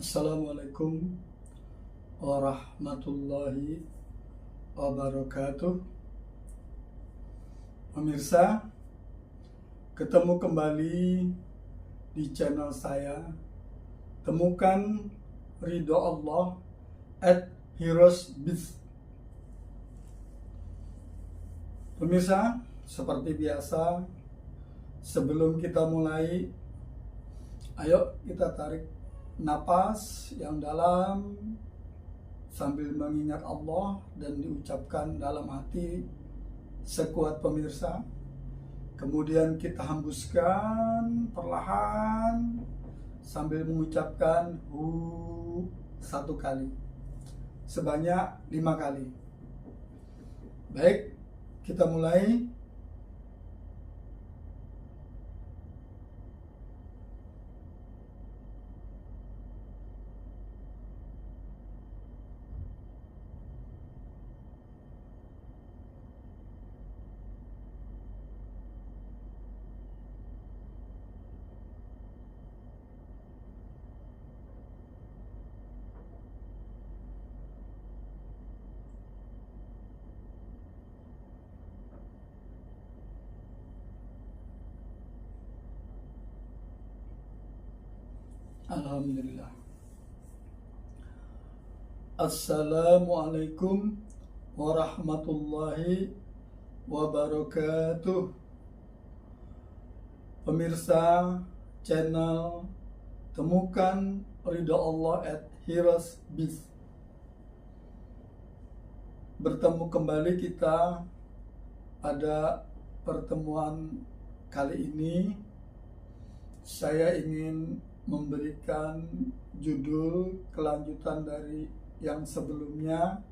Assalamualaikum warahmatullahi wabarakatuh. Pemirsa, ketemu kembali di channel saya, Temukan Ridho Allah @heroesbiz. Pemirsa, seperti biasa, sebelum kita mulai, ayo kita tarik napas yang dalam sambil mengingat Allah dan diucapkan dalam hati sekuat pemirsa. Kemudian kita hembuskan perlahan sambil mengucapkan hu 1 kali sebanyak 5 kali. Baik, kita mulai. Alhamdulillah. Assalamualaikum warahmatullahi wabarakatuh. Pemirsa channel Temukan Ridho Allah @heroesbiz. Bertemu kembali kita pada pertemuan kali ini. Saya ingin memberikan judul kelanjutan dari yang sebelumnya,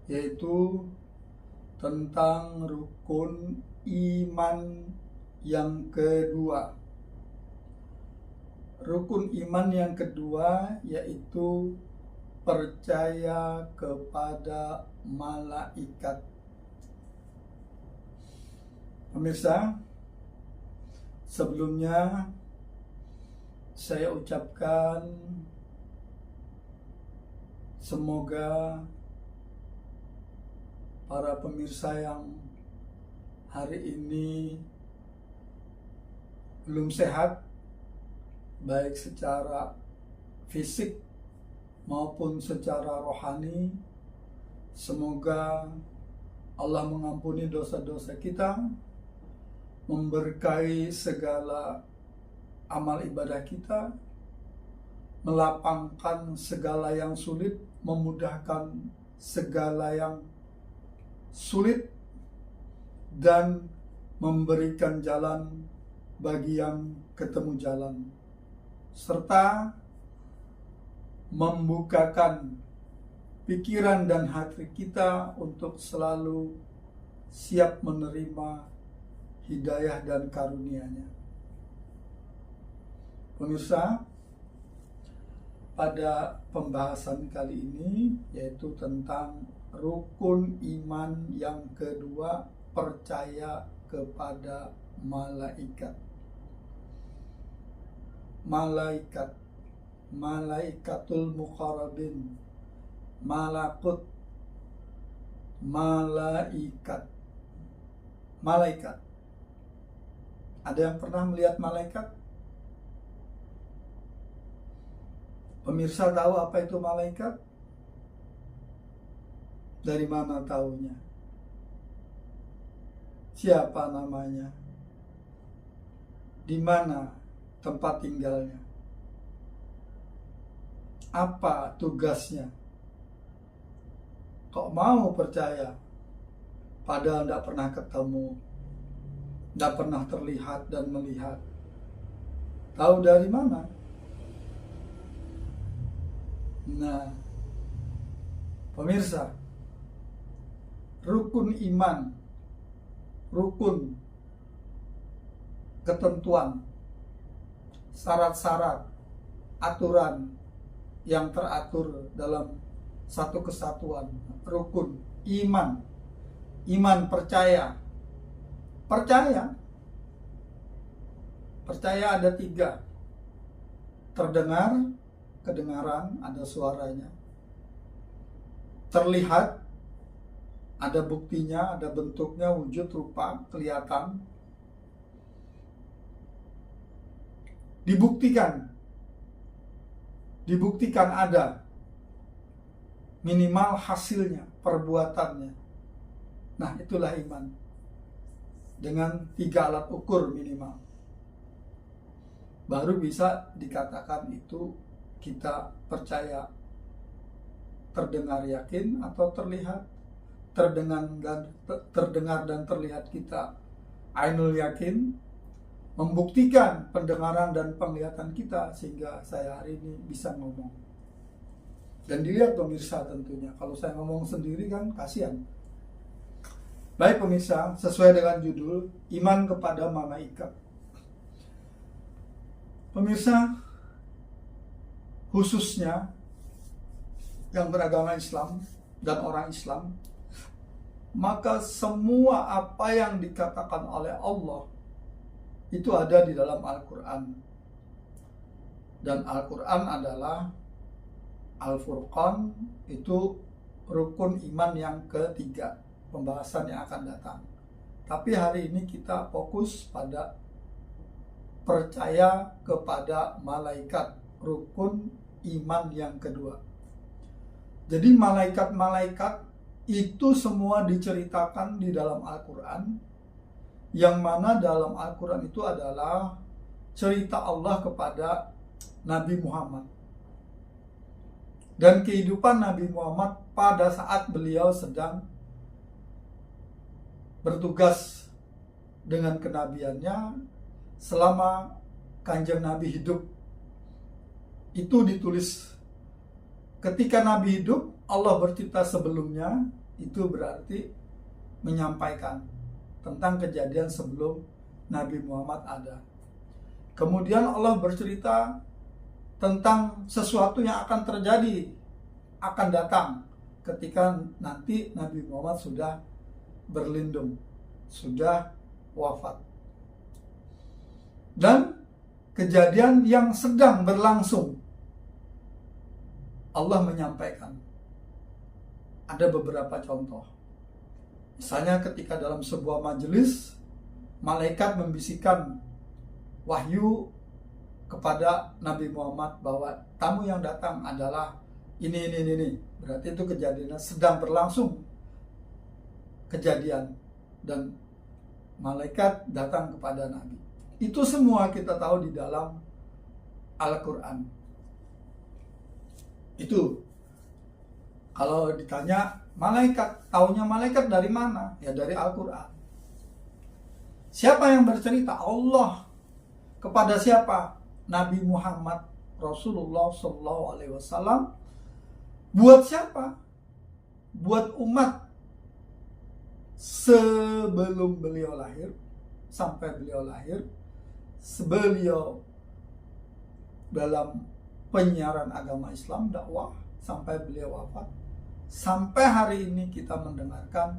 yaitu tentang rukun iman yang kedua. Rukun iman yang kedua yaitu percaya kepada malaikat. Pemirsa, sebelumnya saya ucapkan semoga para pemirsa yang hari ini belum sehat, baik secara fisik maupun secara rohani, semoga Allah mengampuni dosa-dosa kita, memberkahi segala amal ibadah kita, melapangkan segala yang sulit, memudahkan segala yang sulit, dan memberikan jalan bagi yang ketemu jalan, serta membukakan pikiran dan hati kita untuk selalu siap menerima hidayah dan karunia-Nya. Pemirsa, pada pembahasan kali ini yaitu tentang rukun iman yang kedua, percaya kepada malaikat. Malaikat, malaikatul muqarrabin, malakut, malaikat. Malaikat. Ada yang pernah melihat malaikat? Pemirsa tahu apa itu malaikat? Dari mana tahunya? Siapa namanya? Di mana tempat tinggalnya? Apa tugasnya? Kok mau percaya? Padahal tidak pernah ketemu, tidak pernah terlihat dan melihat. Tahu dari mana? Nah, pemirsa, rukun iman, rukun ketentuan, syarat-syarat, aturan yang teratur dalam satu kesatuan, rukun iman. Iman percaya. Percaya ada 3. Terdengar, kedengaran, ada suaranya. Terlihat, ada buktinya, ada bentuknya, wujud, rupa, kelihatan. Dibuktikan ada, minimal hasilnya, perbuatannya. Nah, itulah iman. Dengan 3 alat ukur minimal. Baru bisa dikatakan itu kita percaya. Terdengar yakin atau terlihat. Terdengar dan terlihat kita ainul yakin. Membuktikan pendengaran dan penglihatan kita sehingga saya hari ini bisa ngomong. Dan dilihat pemirsa tentunya. Kalau saya ngomong sendiri kan kasihan. Baik pemirsa, sesuai dengan judul, iman kepada malaikat. Pemirsa, khususnya yang beragama Islam dan orang Islam, maka semua apa yang dikatakan oleh Allah itu ada di dalam Al-Quran. Dan Al-Quran adalah Al-Furqan, itu rukun iman yang ketiga, pembahasan yang akan datang. Tapi hari ini kita fokus pada percaya kepada malaikat, rukun iman yang kedua. Jadi malaikat-malaikat itu semua diceritakan di dalam Al-Quran, yang mana dalam Al-Quran itu adalah cerita Allah kepada Nabi Muhammad. Dan kehidupan Nabi Muhammad pada saat beliau sedang bertugas dengan kenabiannya selama Kanjeng Nabi hidup. Itu ditulis. Ketika Nabi hidup, Allah bercerita sebelumnya, itu berarti menyampaikan tentang kejadian sebelum Nabi Muhammad ada. Kemudian Allah bercerita tentang sesuatu yang akan terjadi, akan datang ketika nanti Nabi Muhammad sudah berlindung, sudah wafat. Dan kejadian yang sedang berlangsung, Allah menyampaikan. Ada beberapa contoh. Misalnya ketika dalam sebuah majelis, malaikat membisikkan wahyu kepada Nabi Muhammad bahwa tamu yang datang adalah ini. Berarti itu kejadiannya sedang berlangsung kejadian, dan malaikat datang kepada Nabi. Itu semua kita tahu di dalam Al-Quran. Itu kalau ditanya malaikat, taunya malaikat dari mana? Ya dari Al-Quran. Siapa yang bercerita? Allah. Kepada siapa? Nabi Muhammad Rasulullah SAW. Buat siapa? Buat umat sebelum beliau lahir, sampai beliau lahir, sebeliau dalam penyiaran agama Islam, dakwah, sampai beliau wafat. Sampai hari ini kita mendengarkan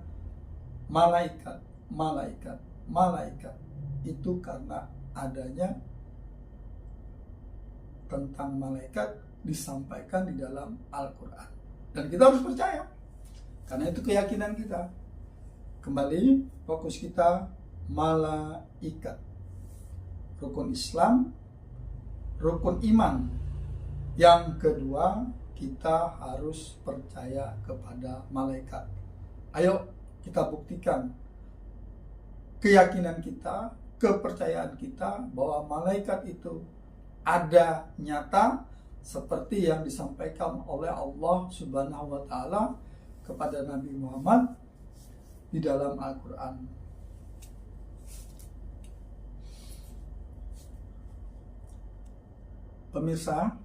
malaikat. Itu karena adanya tentang malaikat disampaikan di dalam Al-Quran. Dan kita harus percaya, karena itu keyakinan kita. Kembali, fokus kita malaikat. Rukun Islam, rukun iman. Yang kedua, kita harus percaya kepada malaikat. Ayo kita buktikan keyakinan kita, kepercayaan kita bahwa malaikat itu ada, nyata, seperti yang disampaikan oleh Allah Subhanahu wa Ta'ala kepada Nabi Muhammad di dalam Al-Quran. Pemirsa,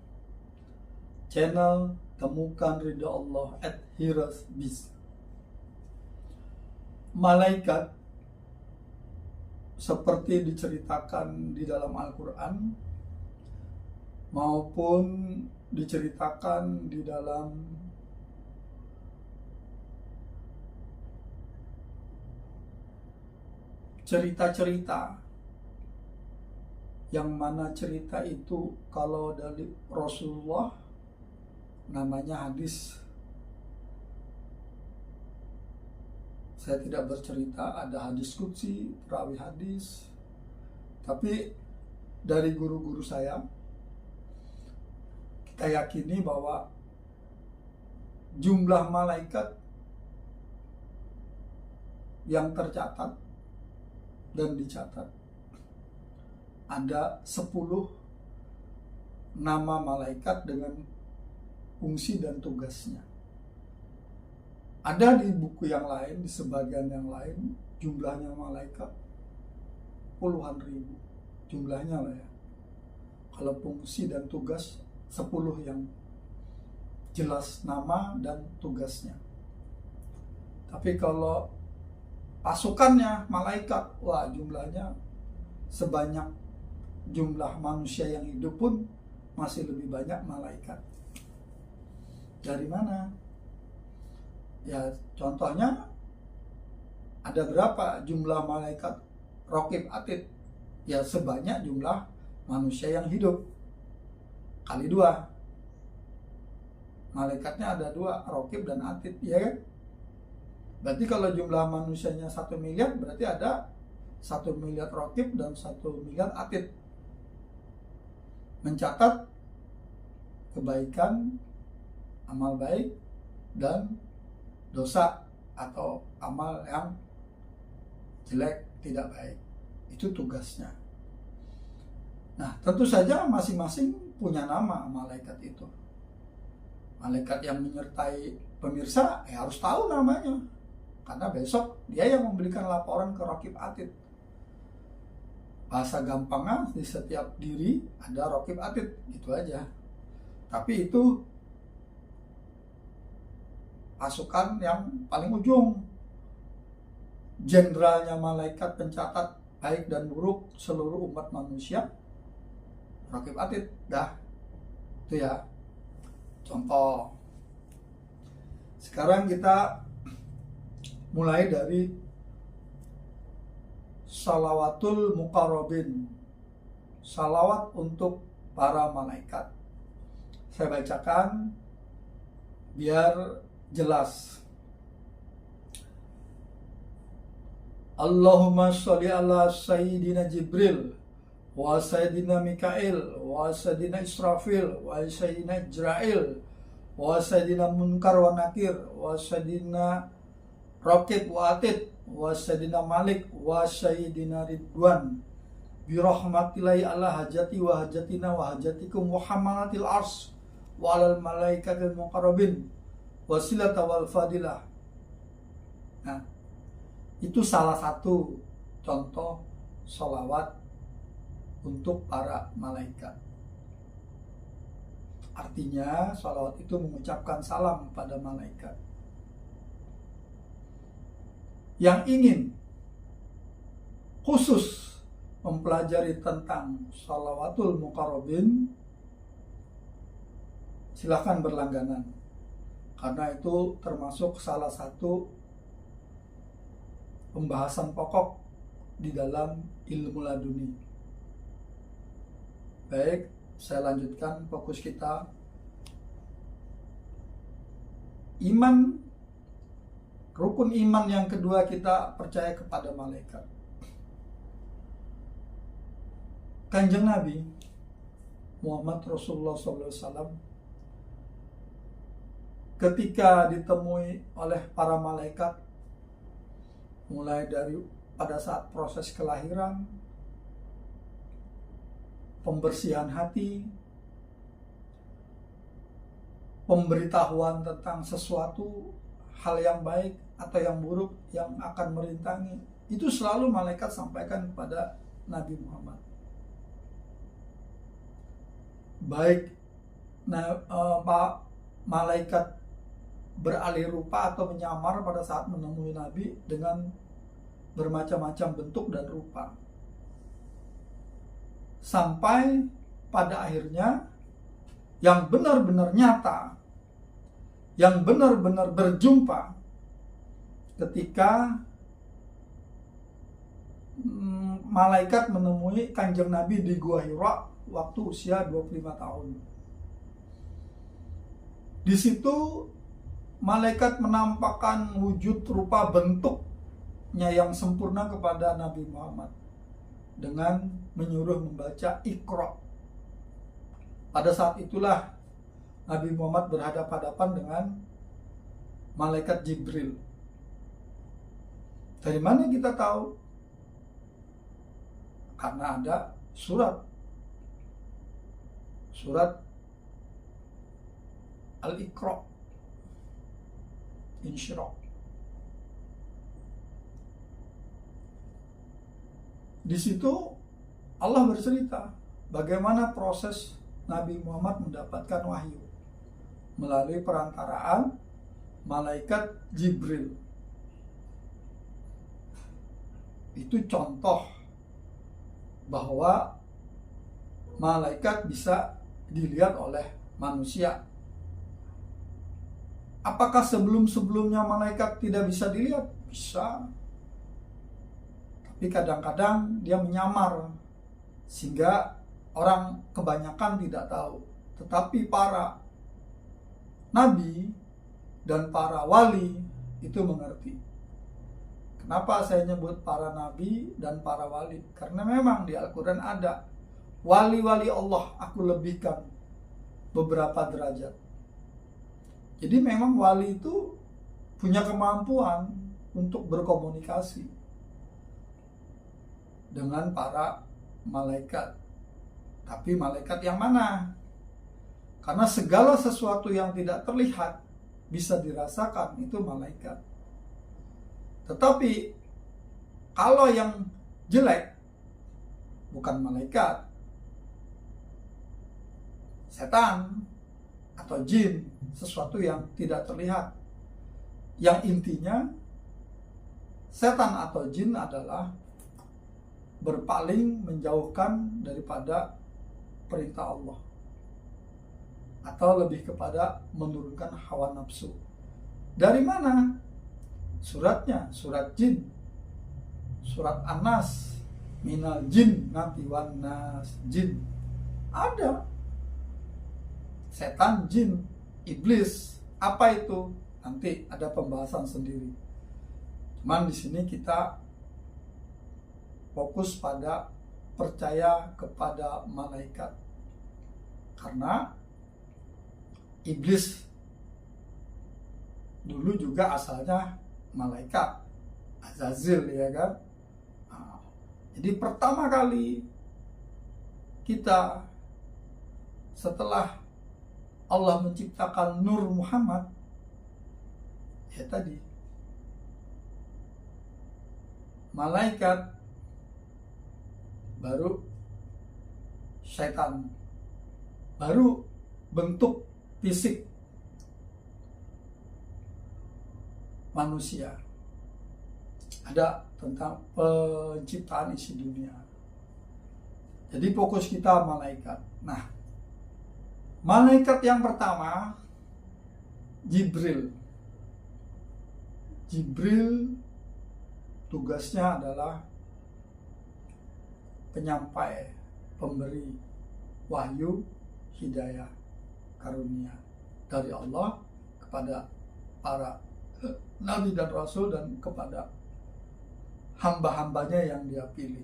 channel Temukan Ridha Allah @hirasbiz. Malaikat seperti diceritakan di dalam Al-Quran maupun diceritakan di dalam cerita-cerita, yang mana cerita itu kalau dari Rasulullah namanya hadis. Saya tidak bercerita ada hadis qudsi, perawi hadis, tapi dari guru-guru saya, kita yakini bahwa jumlah malaikat yang tercatat dan dicatat ada 10 nama malaikat dengan fungsi dan tugasnya. Ada di buku yang lain, di sebagian yang lain, jumlahnya malaikat puluhan ribu. Jumlahnya lah ya. Kalau fungsi dan tugas 10 yang jelas nama dan tugasnya. Tapi kalau pasukannya malaikat, wah jumlahnya sebanyak jumlah manusia yang hidup pun masih lebih banyak malaikat. Dari mana? Ya contohnya ada berapa jumlah malaikat Raqib Atid? Ya sebanyak jumlah manusia yang hidup kali 2. Malaikatnya ada 2, Raqib dan Atid, ya kan? Berarti kalau jumlah manusianya 1 miliar, berarti ada 1 miliar Raqib dan 1 miliar Atid. Mencatat kebaikan, amal baik, dan dosa atau amal yang jelek, tidak baik. Itu tugasnya. Nah, tentu saja masing-masing punya nama malaikat itu. Malaikat yang menyertai pemirsa harus tahu namanya, karena besok dia yang memberikan laporan ke Raqib Atid. Bahasa gampangnya di setiap diri ada Raqib Atid, gitu aja. Tapi itu pasukan yang paling ujung. Jenderalnya malaikat pencatat baik dan buruk seluruh umat manusia, Raqib Atid. Dah, itu ya contoh. Sekarang kita mulai dari Salawatul Muqarrabin, salawat untuk para malaikat. Saya bacakan biar jelas. Allahumma sholli ala Sayyidina Jibril wa Sayyidina Mikail wa Sayyidina Israfil wa Sayyidina Israel wa Sayyidina Munkar wa Nakir wa Sayyidina Raqib wa Atid wa Sayyidina Malik wa Sayyidina Ridwan birahmatillahi ala hajati wa hajatina wa hajatikum wa hamalatil ars wa alal malaikatil muqarrabin wasilata wal fadilah. Nah, itu salah satu contoh sholawat untuk para malaikat. Artinya sholawat itu mengucapkan salam pada malaikat. Yang ingin khusus mempelajari tentang Shalawatul Muqarrabin, silakan berlangganan, karena itu termasuk salah satu pembahasan pokok di dalam ilmu laduni. Baik, saya lanjutkan fokus kita. Iman, rukun iman yang kedua, kita percaya kepada malaikat. Kanjeng Nabi Muhammad Rasulullah SAW ketika ditemui oleh para malaikat, mulai dari pada saat proses kelahiran, pembersihan hati, pemberitahuan tentang sesuatu hal yang baik atau yang buruk yang akan merintangi, itu selalu malaikat sampaikan kepada Nabi Muhammad. Baik malaikat beralih rupa atau menyamar pada saat menemui Nabi dengan bermacam-macam bentuk dan rupa, sampai pada akhirnya yang benar-benar nyata, yang benar-benar berjumpa ketika malaikat menemui Kanjeng Nabi di Gua Hira waktu usia 25 tahun. Di situ malaikat menampakkan wujud rupa bentuknya yang sempurna kepada Nabi Muhammad dengan menyuruh membaca Iqra. Pada saat itulah Nabi Muhammad berhadapan-hadapan dengan malaikat Jibril. Dari mana kita tahu? Karena ada surat Al-Iqra, Insyirah. Di situ Allah bercerita bagaimana proses Nabi Muhammad mendapatkan wahyu melalui perantaraan malaikat Jibril. Itu contoh bahwa malaikat bisa dilihat oleh manusia. Apakah sebelum-sebelumnya malaikat tidak bisa dilihat? Bisa. Tapi kadang-kadang dia menyamar sehingga orang kebanyakan tidak tahu. Tetapi para nabi dan para wali itu mengerti. Kenapa saya nyebut para nabi dan para wali? Karena memang di Al-Quran ada wali-wali Allah, aku lebihkan beberapa derajat. Jadi memang wali itu punya kemampuan untuk berkomunikasi dengan para malaikat. Tapi malaikat yang mana? Karena segala sesuatu yang tidak terlihat bisa dirasakan, itu malaikat. Tetapi kalau yang jelek bukan malaikat, setan atau jin, sesuatu yang tidak terlihat. Yang intinya setan atau jin adalah berpaling menjauhkan daripada perintah Allah, atau lebih kepada menurunkan hawa nafsu. Dari mana? Suratnya, surat jin, surat An-Nas, minal jin nanti wan nas, jin. Ada setan, jin, iblis. Apa itu? Nanti ada pembahasan sendiri. Cuman di sini kita fokus pada percaya kepada malaikat. Karena iblis dulu juga asalnya malaikat, Azazil, ya kan? Nah, jadi pertama kali kita setelah Allah menciptakan Nur Muhammad, ya tadi malaikat, baru syaitan, baru bentuk fisik manusia. Ada tentang penciptaan isi dunia. Jadi fokus kita malaikat. Nah, malaikat yang pertama Jibril. Jibril tugasnya adalah penyampai, pemberi wahyu, hidayah, karunia dari Allah kepada para nabi dan rasul dan kepada hamba-hambanya yang dia pilih.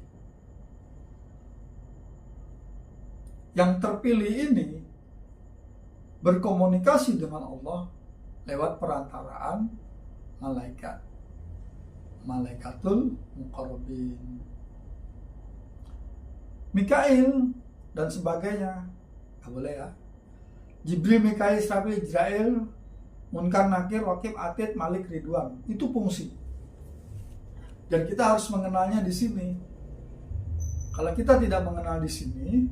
Yang terpilih ini berkomunikasi dengan Allah lewat perantaraan malaikat, malaikatul muqarrabin, Mikail dan sebagainya. Gak boleh ya. Jibril, Mikail, Israfil, Israel, Munkar, Nakir, Wakib, Atid, Malik, Ridwan. Itu fungsi. Dan kita harus mengenalnya di sini. Kalau kita tidak mengenal di sini,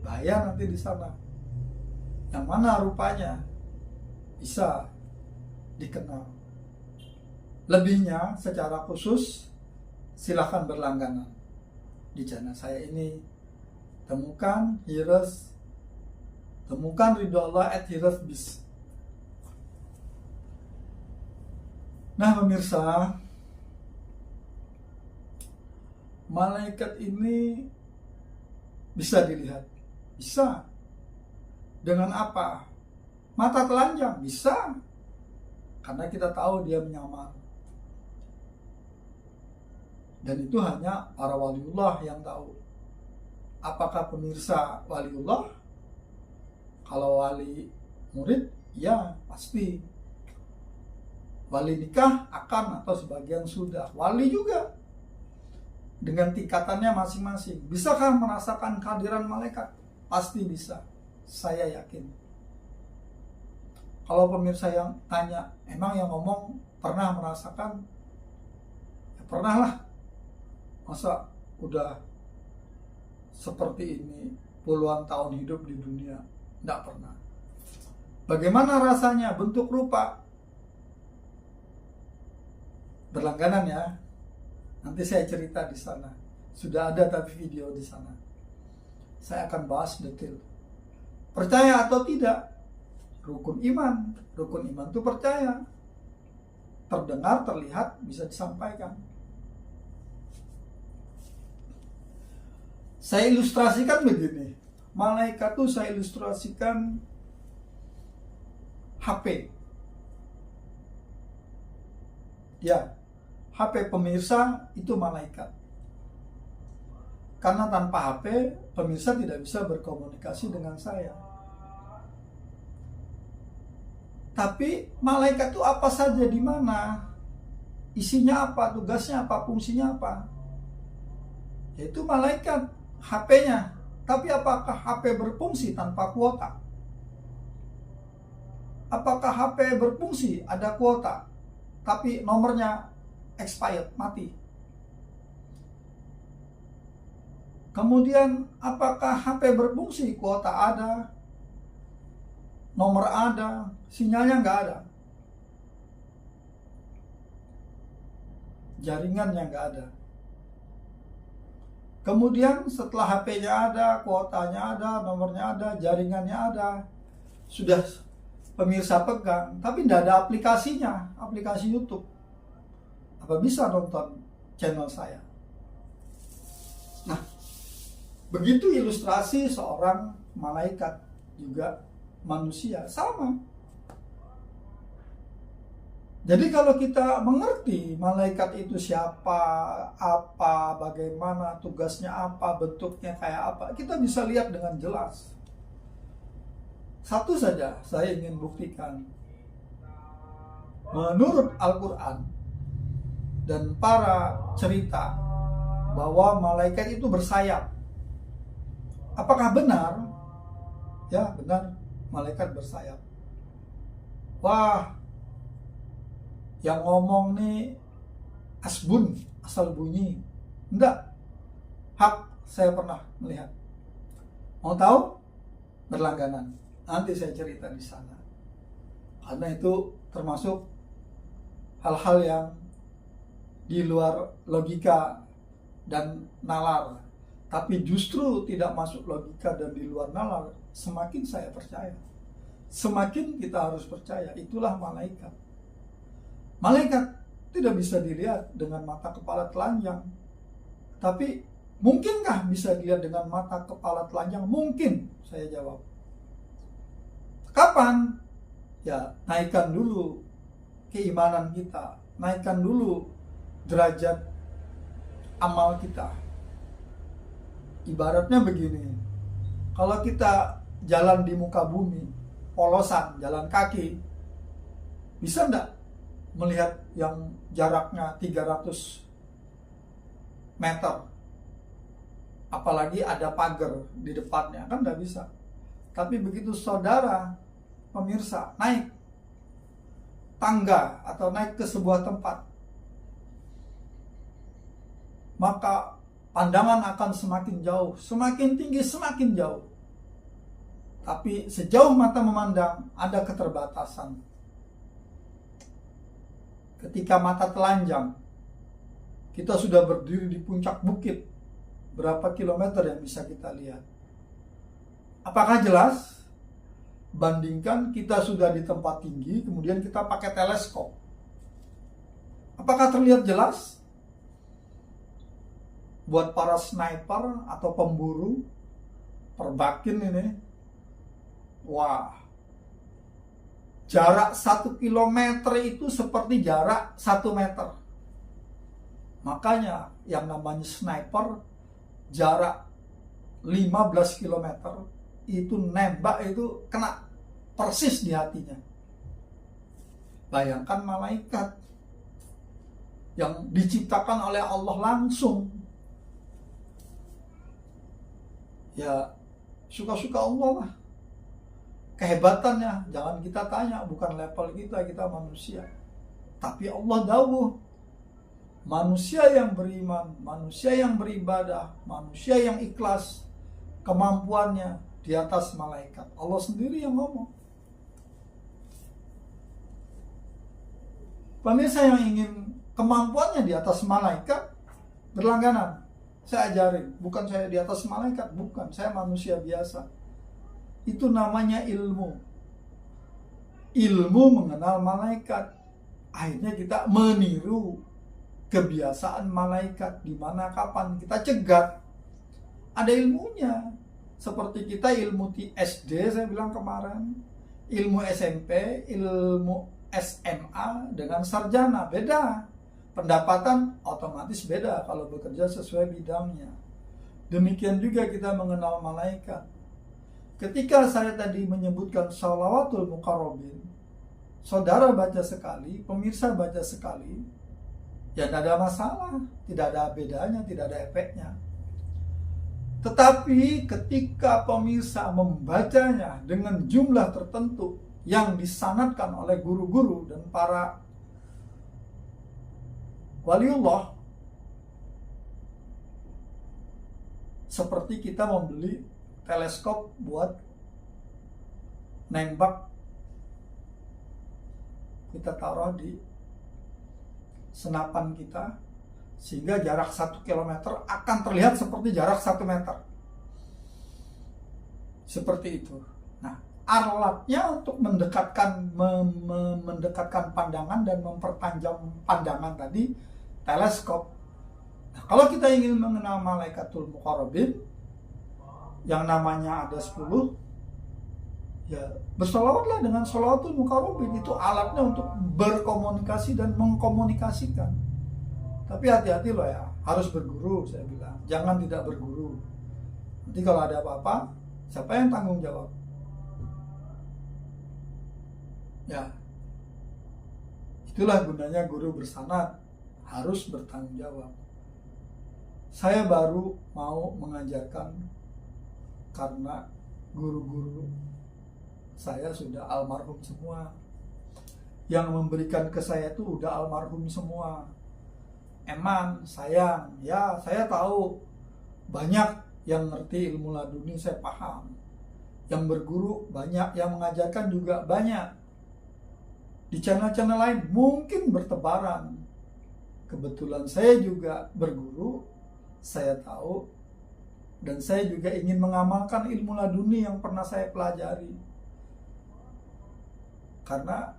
bahaya nanti di sana. Yang mana rupanya bisa dikenal. Lebihnya secara khusus silakan berlangganan di channel saya ini. Temukan Hirez, temukan Ridho Allah @hirezbis. Nah pemirsa, malaikat ini bisa dilihat. Bisa. Dengan apa? Mata telanjang? Bisa. Karena kita tahu dia menyamar. Dan itu hanya para waliullah yang tahu. Apakah pemirsa waliullah? Kalau wali murid, ya pasti. Wali nikah akan atau sebagian sudah. Wali juga dengan tingkatannya masing-masing. Bisakah merasakan kehadiran malaikat? Pasti bisa. Saya yakin. Kalau pemirsa yang tanya, emang yang ngomong pernah merasakan? Ya pernah lah. Masa udah seperti ini puluhan tahun hidup di dunia? Nggak pernah. Bagaimana rasanya? Bentuk rupa? Berlangganan ya. Nanti saya cerita di sana. Sudah ada tapi video di sana. Saya akan bahas detail. Percaya atau tidak? Rukun iman. Rukun iman itu percaya. Terdengar, terlihat, bisa disampaikan. Saya ilustrasikan begini. Malaikat itu saya ilustrasikan HP. Ya, HP pemirsa itu malaikat. Karena tanpa HP, pemirsa tidak bisa berkomunikasi dengan saya. Tapi malaikat itu apa saja di mana? Isinya apa? Tugasnya apa? Fungsinya apa? Yaitu malaikat, HP-nya. Tapi apakah HP berfungsi tanpa kuota? Apakah HP berfungsi ada kuota, tapi nomornya expired, mati? Kemudian apakah HP berfungsi, kuota ada, nomor ada, sinyalnya nggak ada, jaringannya nggak ada. Kemudian setelah HP-nya ada, kuotanya ada, nomornya ada, jaringannya ada, sudah pemirsa pegang, tapi tidak ada aplikasinya, aplikasi YouTube. Apa bisa nonton channel saya? Nah, begitu ilustrasi seorang malaikat, juga manusia, sama. Jadi kalau kita mengerti malaikat itu siapa, apa, bagaimana, tugasnya apa, bentuknya kayak apa, kita bisa lihat dengan jelas. Satu saja saya ingin buktikan. Menurut Al-Quran dan para cerita bahwa malaikat itu bersayap. Apakah benar? Ya, benar, malaikat bersayap. Wah, yang ngomong nih asbun, asal bunyi. Enggak. Hak, saya pernah melihat. Mau tahu? Berlangganan. Nanti saya cerita di sana. Karena itu termasuk hal-hal yang di luar logika dan nalar. Tapi justru tidak masuk logika dan di luar nalar, semakin saya percaya. Semakin kita harus percaya, itulah malaikat. Malaikat tidak bisa dilihat dengan mata kepala telanjang. Tapi mungkinkah bisa dilihat dengan mata kepala telanjang? Mungkin, saya jawab. Kapan? Ya, naikkan dulu keimanan kita. Naikkan dulu derajat amal kita. Ibaratnya begini. Kalau kita jalan di muka bumi, polosan, jalan kaki, bisa enggak melihat yang jaraknya 300 meter, apalagi ada pagar di depannya, kan nggak bisa. Tapi begitu saudara pemirsa naik tangga atau naik ke sebuah tempat, maka pandangan akan semakin jauh, semakin tinggi, semakin jauh. Tapi sejauh mata memandang ada keterbatasan. Ketika mata telanjang, kita sudah berdiri di puncak bukit, berapa kilometer yang bisa kita lihat? Apakah jelas? Bandingkan kita sudah di tempat tinggi, kemudian kita pakai teleskop. Apakah terlihat jelas? Buat para sniper atau pemburu, perbakin ini, wah, Jarak 1 kilometer itu seperti jarak 1 meter. Makanya yang namanya sniper jarak 15 kilometer itu nembak itu kena persis di hatinya. Bayangkan malaikat yang diciptakan oleh Allah langsung. Ya suka-suka Allah lah. Kehebatannya jangan kita tanya, bukan level kita manusia. Tapi Allah dawuh, manusia yang beriman, manusia yang beribadah, manusia yang ikhlas, kemampuannya di atas malaikat. Allah sendiri yang ngomong. Pemirsa yang ingin kemampuannya di atas malaikat, berlangganan. Saya ajarin, bukan saya di atas malaikat, bukan, saya manusia biasa. Itu namanya ilmu. Ilmu mengenal malaikat. Akhirnya kita meniru kebiasaan malaikat. Di mana kapan kita cegat. Ada ilmunya. Seperti kita ilmu SD, saya bilang kemarin. Ilmu SMP, ilmu SMA dengan sarjana. Beda. Pendapatan otomatis beda kalau bekerja sesuai bidangnya. Demikian juga kita mengenal malaikat. Ketika saya tadi menyebutkan shalawatul muqarrabin, saudara baca sekali, pemirsa baca sekali, ya tidak ada masalah, tidak ada bedanya, tidak ada efeknya. Tetapi ketika pemirsa membacanya dengan jumlah tertentu yang disanadkan oleh guru-guru dan para waliullah, seperti kita membeli teleskop buat nembak, kita taruh di senapan kita sehingga jarak 1 kilometer akan terlihat seperti jarak 1 meter. Seperti itu. Nah, alatnya untuk mendekatkan pandangan dan memperpanjang pandangan tadi, teleskop. Nah, kalau kita ingin mengenal malaikatul muqarrabin, yang namanya ada 10, ya bersolawatlah dengan sholawatul muqarrabin. Itu alatnya untuk berkomunikasi dan mengkomunikasikan. Tapi hati-hati loh ya, harus berguru, saya bilang. Jangan tidak berguru. Nanti kalau ada apa-apa, siapa yang tanggung jawab? Ya, itulah gunanya guru bersanad, harus bertanggung jawab. Saya baru mau mengajarkan karena guru-guru saya sudah almarhum semua. Yang memberikan ke saya itu udah almarhum semua. Eman, sayang, ya saya tahu banyak yang ngerti ilmu laduni, saya paham. Yang berguru banyak, yang mengajarkan juga banyak. Di channel-channel lain mungkin bertebaran. Kebetulan saya juga berguru, saya tahu. Dan saya juga ingin mengamalkan ilmu laduni yang pernah saya pelajari. Karena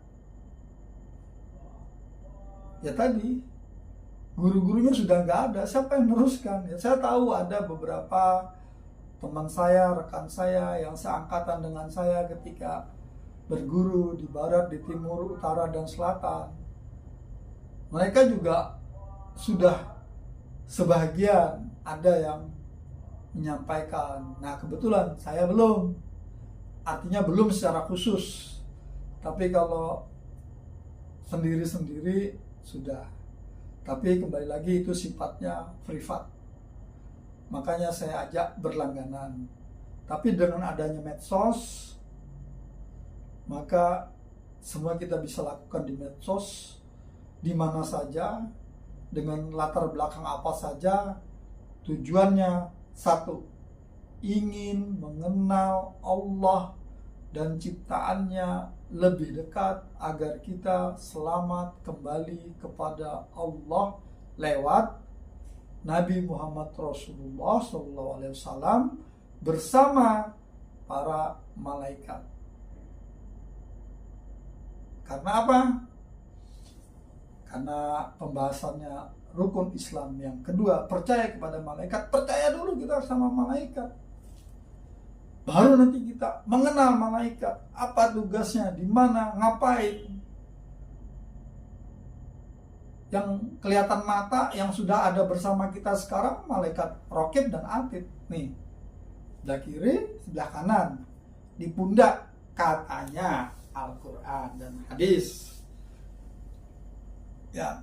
ya tadi guru-gurunya sudah nggak ada, siapa yang meneruskan? Ya saya tahu ada beberapa teman saya, rekan saya yang seangkatan dengan saya ketika berguru di barat, di timur, utara, dan selatan. Mereka juga sudah sebagian ada yang menyampaikan. Nah, kebetulan saya belum. Artinya belum secara khusus. Tapi kalau sendiri-sendiri sudah. Tapi kembali lagi itu sifatnya privat. Makanya saya ajak berlangganan. Tapi dengan adanya medsos, maka semua kita bisa lakukan di medsos, di mana saja, dengan latar belakang apa saja. Tujuannya satu, ingin mengenal Allah dan ciptaannya lebih dekat agar kita selamat kembali kepada Allah lewat Nabi Muhammad Rasulullah SAW bersama para malaikat. Karena apa? Karena pembahasannya rukun Islam yang kedua, percaya kepada malaikat. Percaya dulu kita sama malaikat. Baru nanti kita mengenal malaikat, apa tugasnya, di mana, ngapain. Yang kelihatan mata, yang sudah ada bersama kita sekarang, malaikat Raqib dan Atid. Nih, sebelah kiri, sebelah kanan, di pundak, katanya Al-Quran dan hadis. Ya,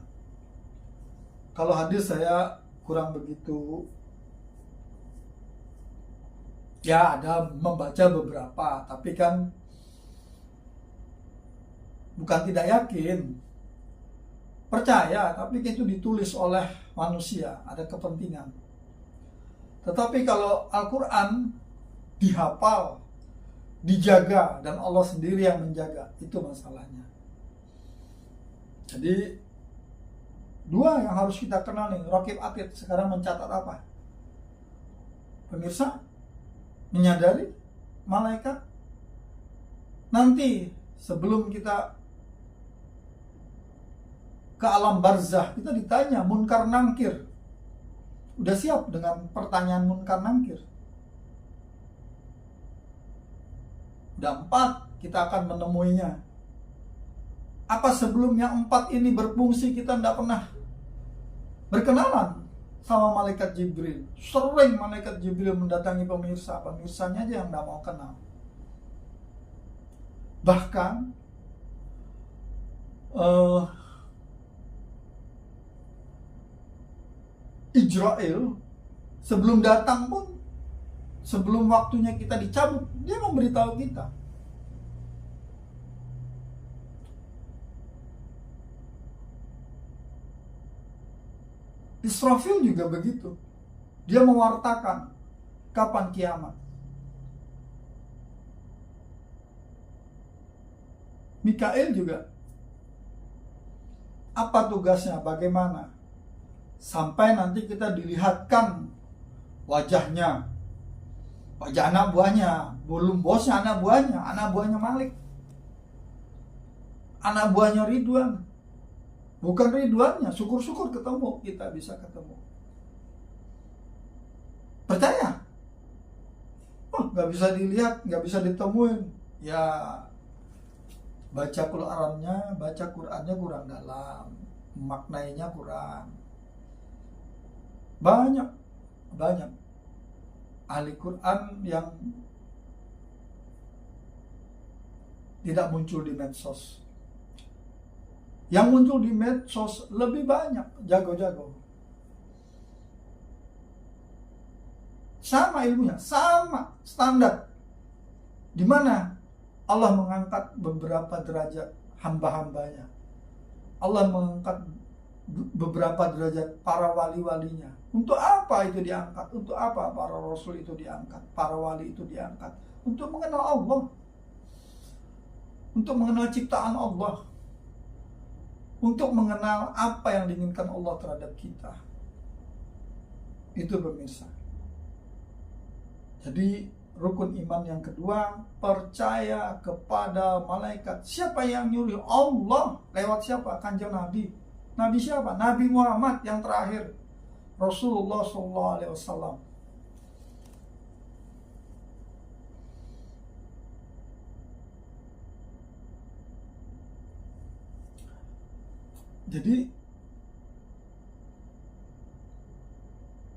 kalau hadis saya kurang begitu. Ya, ada membaca beberapa, tapi kan bukan tidak yakin. Percaya, tapi itu ditulis oleh manusia, ada kepentingan. Tetapi kalau Al-Quran dihafal, dijaga, dan Allah sendiri yang menjaga, itu masalahnya. Jadi, dua yang harus kita kenal nih, Raqib Atid sekarang mencatat apa? Pemirsa, menyadari malaikat. Nanti sebelum kita ke alam barzah, kita ditanya munkar nangkir. Udah siap dengan pertanyaan munkar nangkir? Udah 4, kita akan menemuinya. Apa sebelumnya 4 ini berfungsi kita tidak pernah berkenalan sama malaikat Jibril? Sering malaikat Jibril mendatangi pemirsanya aja yang tidak mau kenal. Bahkan Israel sebelum datang pun, sebelum waktunya kita dicabut, dia memberitahu kita. Israfil juga begitu. Dia mewartakan kapan kiamat. Mikail juga. Apa tugasnya? Bagaimana? Sampai nanti kita dilihatkan wajahnya. Wajah anak buahnya. Belum bosnya, anak buahnya. Anak buahnya Malik. Anak buahnya Ridwan. Bukan Ridwannya, syukur-syukur ketemu, kita bisa ketemu. Percaya? Oh, gak bisa dilihat, gak bisa ditemuin. Ya, baca Qur'annya kurang dalam, maknainya kurang. Banyak ahli Qur'an yang tidak muncul di medsos. Yang muncul di medsos lebih banyak jago-jago. Sama ilmunya, sama standar. Di mana Allah mengangkat beberapa derajat hamba-hambanya. Allah mengangkat beberapa derajat para wali-walinya. Untuk apa itu diangkat? Untuk apa para rasul itu diangkat? Para wali itu diangkat? Untuk mengenal Allah. Untuk mengenal ciptaan Allah. Untuk mengenal apa yang diinginkan Allah terhadap kita. Itu pemirsa. Jadi rukun iman yang kedua, percaya kepada malaikat. Siapa yang nyuruh? Allah. Lewat siapa? Kanjeng Nabi. Nabi siapa? Nabi Muhammad yang terakhir. Rasulullah SAW. Jadi,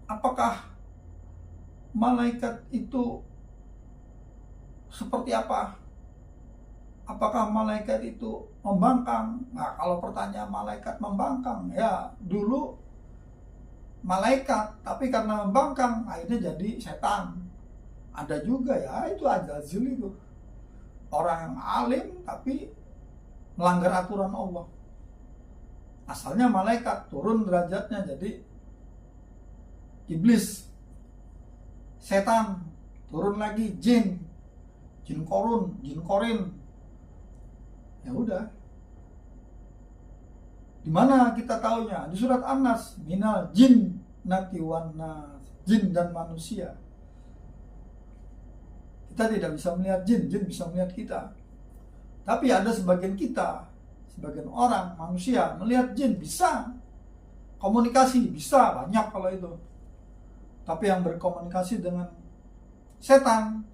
apakah malaikat itu seperti apa? Apakah malaikat itu membangkang? Nah, kalau pertanyaan malaikat membangkang, ya dulu malaikat, tapi karena membangkang, akhirnya jadi setan. Ada juga ya, itu Azazil itu. Orang yang alim, tapi melanggar aturan Allah. Asalnya malaikat, turun derajatnya jadi iblis, setan, turun lagi jin korun, jin korin. Ya udah. Di mana kita taunya? Di surat An-Nas, minal jin nati wan nas, jin dan manusia. Kita tidak bisa melihat jin bisa melihat kita. Tapi ada sebagian kita, sebagian orang, manusia, melihat jin, bisa. Komunikasi, bisa, banyak kalau itu. Tapi yang berkomunikasi dengan setan,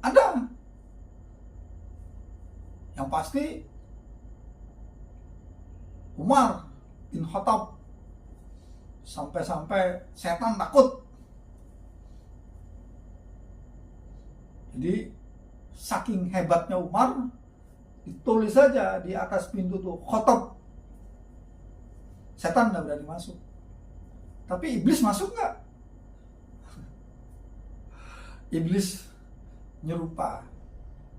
Ada. Yang pasti Umar bin Khattab sampai-sampai setan takut. Jadi saking hebatnya Umar, ditulis saja di atas pintu tuh Khattab. Setan nggak berani masuk. Tapi iblis masuk nggak? Iblis nyerupa.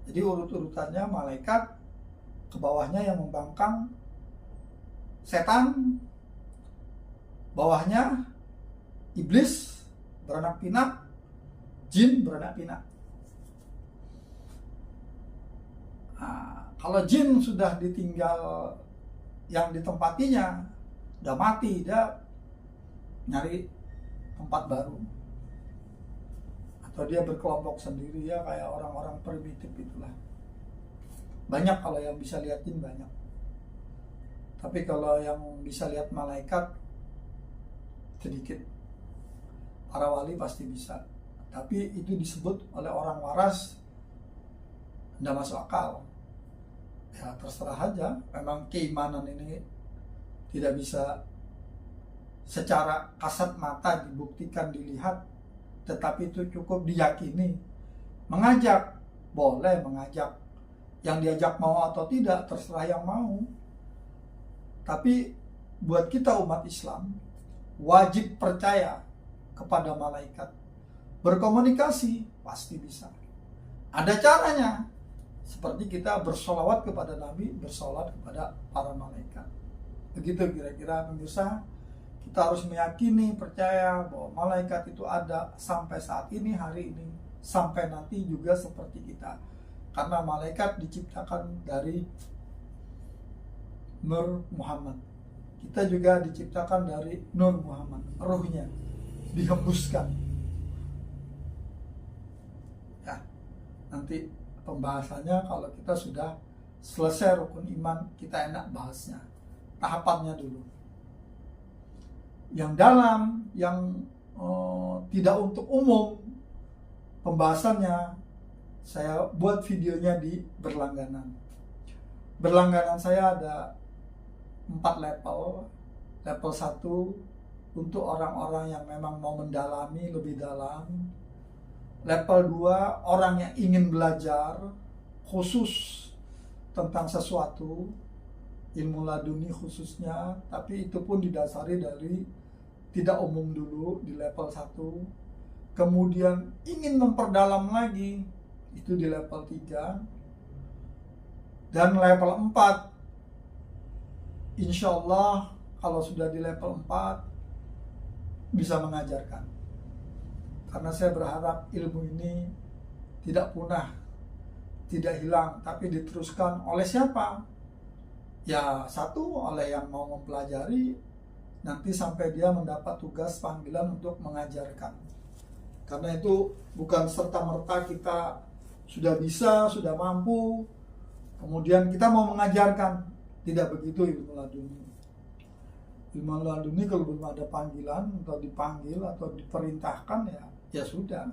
Jadi urut-urutannya malaikat, ke bawahnya yang membangkang setan, bawahnya iblis beranak pinak, jin beranak pinak. Nah, kalau jin sudah ditinggal yang ditempatinya, udah mati, dia nyari tempat baru. Atau dia berkelompok sendiri, ya kayak orang-orang primitif itulah. Banyak kalau yang bisa lihat jin banyak. Tapi kalau yang bisa lihat malaikat sedikit. Para wali pasti bisa. Tapi itu disebut oleh orang waras tidak masuk akal. Ya terserah aja. Memang keimanan ini tidak bisa secara kasat mata dibuktikan, dilihat. Tetapi itu cukup diyakini. Mengajak, boleh mengajak. Yang diajak mau atau tidak, terserah yang mau. Tapi buat kita umat Islam, wajib percaya kepada malaikat. Berkomunikasi, pasti bisa. Ada caranya. Seperti kita bersolawat kepada Nabi, bersolawat kepada para malaikat. Begitu kira-kira pemirsa. Kita harus meyakini, percaya bahwa malaikat itu ada sampai saat ini, hari ini, sampai nanti juga seperti kita. Karena malaikat diciptakan dari Nur Muhammad. Kita juga diciptakan dari Nur Muhammad. Ruhnya dihembuskan. Ya, nanti pembahasannya kalau kita sudah selesai rukun iman, kita enak bahasnya. Tahapannya dulu. Yang dalam, yang tidak untuk umum, pembahasannya saya buat videonya di berlangganan. Berlangganan saya ada 4 level. Level 1 untuk orang-orang yang memang mau mendalami lebih dalam. Level 2 orang yang ingin belajar khusus tentang sesuatu, ilmu laduni khususnya, tapi itu pun didasari dari tidak umum dulu di level 1. Kemudian ingin memperdalam lagi, itu di level 3. Dan level 4, insya Allah kalau sudah di level 4 bisa mengajarkan. Karena saya berharap ilmu ini tidak punah, tidak hilang, tapi diteruskan oleh siapa? Ya satu, oleh yang mau mempelajari, nanti sampai dia mendapat tugas panggilan untuk mengajarkan. Karena itu bukan serta-merta kita sudah bisa, sudah mampu, kemudian kita mau mengajarkan. Tidak begitu ilmu laduni. Ilmu laduni kalau belum ada panggilan atau dipanggil atau diperintahkan, ya sudah.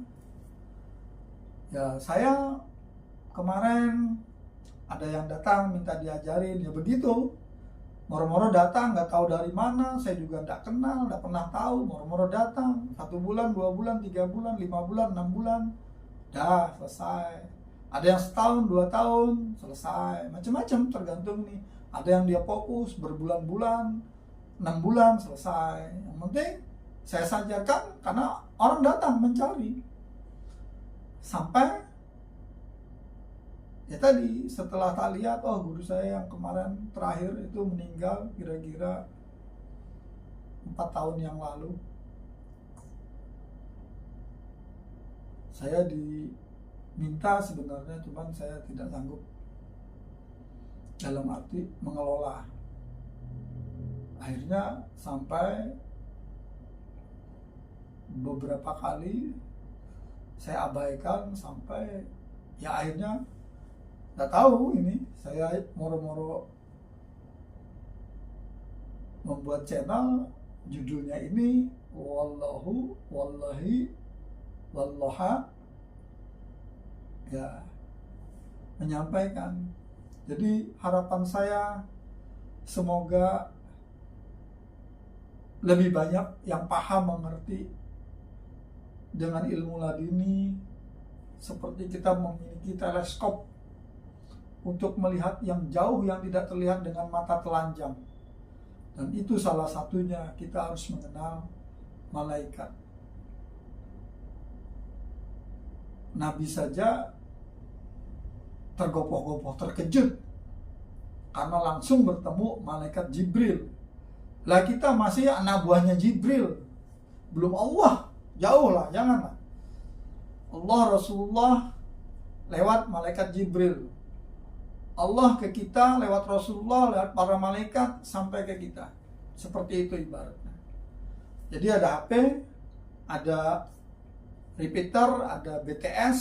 Ya saya kemarin ada yang datang minta diajarin, ya begitu. Moro-moro datang, nggak tahu dari mana, saya juga nggak kenal, nggak pernah tahu. Moro-moro datang, 1 bulan, 2 bulan, 3 bulan, 5 bulan, 6 bulan, dah selesai. Ada yang setahun, 2 tahun, selesai. Macam-macam tergantung nih. Ada yang dia fokus berbulan-bulan, 6 bulan, selesai. Yang penting saya sajarkan karena orang datang mencari. Sampai ya tadi setelah tak lihat, oh guru saya yang kemarin terakhir itu meninggal kira-kira 4 tahun yang lalu. Saya diminta sebenarnya, cuman saya tidak sanggup dalam arti mengelola. Akhirnya sampai beberapa kali saya abaikan, sampai ya akhirnya nggak tahu ini saya moro-moro membuat channel, judulnya ini wallahu wallahi wallaha, ya menyampaikan. Jadi harapan saya semoga lebih banyak yang paham mengerti dengan ilmu laduni, seperti kita memiliki teleskop untuk melihat yang jauh yang tidak terlihat dengan mata telanjang. Dan itu salah satunya, kita harus mengenal malaikat. Nabi saja tergopoh-gopoh, terkejut karena langsung bertemu malaikat Jibril. Lah kita masih anak buahnya Jibril, belum Allah, jauh lah, janganlah. Allah, Rasulullah lewat malaikat Jibril, Allah ke kita lewat Rasulullah, lewat para malaikat sampai ke kita. Seperti itu ibaratnya. Jadi ada HP, ada repeater, ada BTS,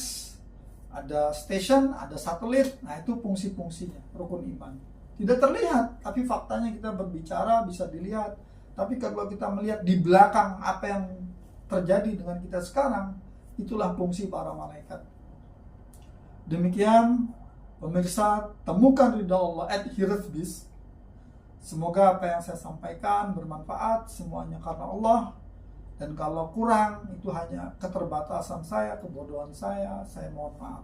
ada station, ada satelit. Nah itu fungsi-fungsinya rukun iman. Tidak terlihat, tapi faktanya kita berbicara bisa dilihat. Tapi kalau kita melihat di belakang apa yang terjadi dengan kita sekarang, itulah fungsi para malaikat. Demikian pemirsa, temukan ridha Allah @hirthbis. Semoga apa yang saya sampaikan bermanfaat, semuanya karena Allah. Dan kalau kurang, itu hanya keterbatasan saya, kebodohan saya mohon maaf.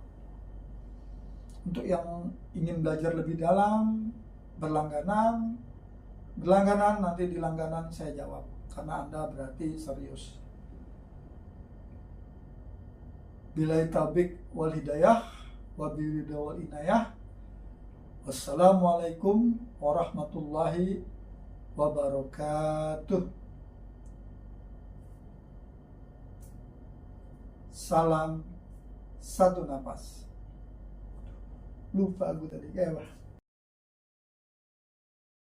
Untuk yang ingin belajar lebih dalam, berlangganan nanti di langganan saya jawab, karena Anda berarti serius. Billahi taufiq wal hidayah, wabillahi wal inayah. Wassalamualaikum warahmatullahi wabarakatuh. Salam satu nafas. Lupa aku tadi, kayak apa?